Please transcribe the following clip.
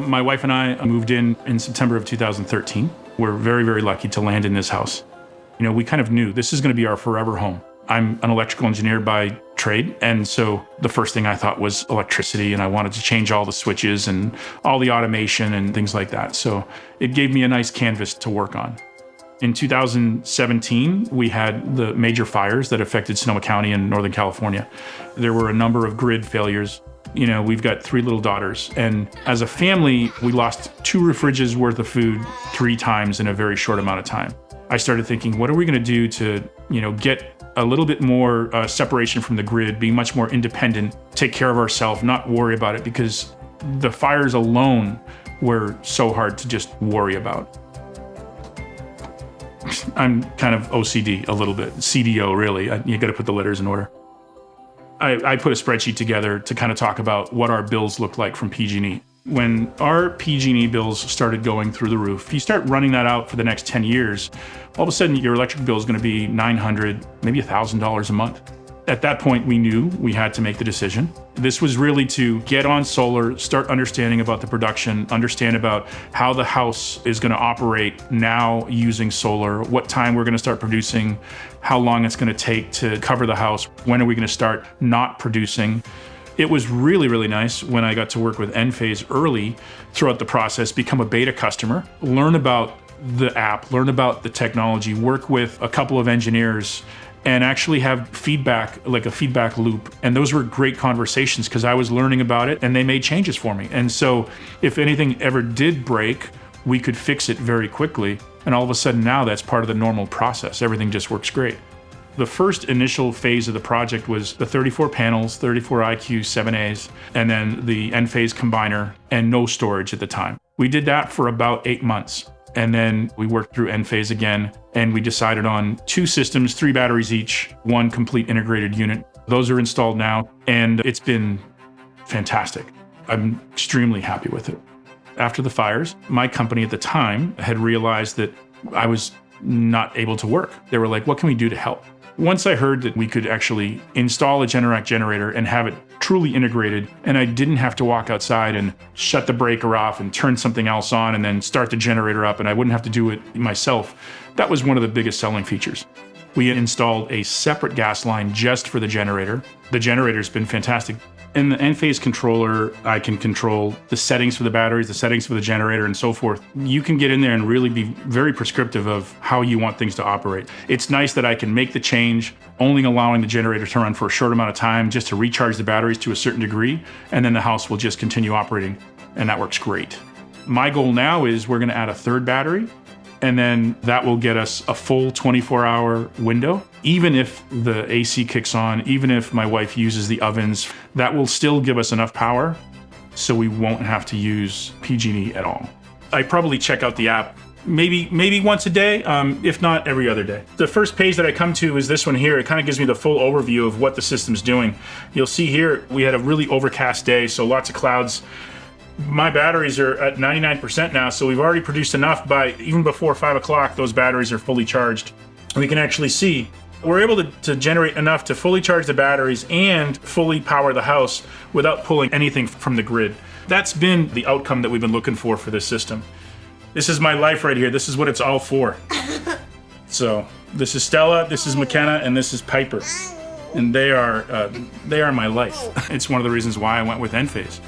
My wife and I moved in September of 2013. We're very, very lucky to land in this house. We kind of knew this is going to be our forever home. I'm an electrical engineer by trade, and so the first thing I thought was electricity, and I wanted to change all the switches and all the automation and things like that. So it gave me a nice canvas to work on. In 2017, we had the major fires that affected Sonoma County in Northern California. There were a number of grid failures. We've got 3 little daughters, and as a family, we lost 2 fridges worth of food 3 times in a very short amount of time. I started thinking, what are we going to do to, get a little bit more separation from the grid, be much more independent, take care of ourselves, not worry about it, because the fires alone were so hard to just worry about. I'm kind of OCD a little bit, CDO really. You got to put the letters in order. I put a spreadsheet together to kind of talk about what our bills look like from PG&E. When our PG&E bills started going through the roof, if you start running that out for the next 10 years, all of a sudden your electric bill is going to be $900, maybe $1,000 a month. At that point, we knew we had to make the decision. This was really to get on solar, start understanding about the production, understand about how the house is going to operate now using solar, what time we're going to start producing, how long it's going to take to cover the house, when are we going to start not producing. It was really, really nice when I got to work with Enphase early throughout the process, become a beta customer, learn about the app, learn about the technology, work with a couple of engineers, and actually have feedback, like a feedback loop. And those were great conversations because I was learning about it and they made changes for me. And so if anything ever did break, we could fix it very quickly. And all of a sudden now that's part of the normal process. Everything just works great. The first initial phase of the project was the 34 panels, 34 IQ 7As, and then the Enphase combiner and no storage at the time. We did that for about 8 months. And then we worked through Enphase again, and we decided on 2 systems, 3 batteries each, 1 complete integrated unit. Those are installed now, and it's been fantastic. I'm extremely happy with it. After the fires, my company at the time had realized that I was not able to work. They were like, what can we do to help? Once I heard that we could actually install a Generac generator and have it truly integrated, and I didn't have to walk outside and shut the breaker off and turn something else on and then start the generator up, and I wouldn't have to do it myself, that was one of the biggest selling features. We installed a separate gas line just for the generator. The generator's been fantastic. In the Enphase controller, I can control the settings for the batteries, the settings for the generator, and so forth. You can get in there and really be very prescriptive of how you want things to operate. It's nice that I can make the change, only allowing the generator to run for a short amount of time just to recharge the batteries to a certain degree, and then the house will just continue operating, and that works great. My goal now is we're going to add a 3rd battery, and then that will get us a full 24-hour window. Even if the AC kicks on, even if my wife uses the ovens, that will still give us enough power so we won't have to use PG&E at all. I probably check out the app maybe once a day, if not every other day. The first page that I come to is this one here. It kind of gives me the full overview of what the system's doing. You'll see here, we had a really overcast day, so lots of clouds. My batteries are at 99% now, so we've already produced enough by even before 5 o'clock, those batteries are fully charged. We can actually see we're able to generate enough to fully charge the batteries and fully power the house without pulling anything from the grid. That's been the outcome that we've been looking for this system. This is my life right here. This is what it's all for. So this is Stella, this is McKenna, and this is Piper. And they are my life. It's one of the reasons why I went with Enphase.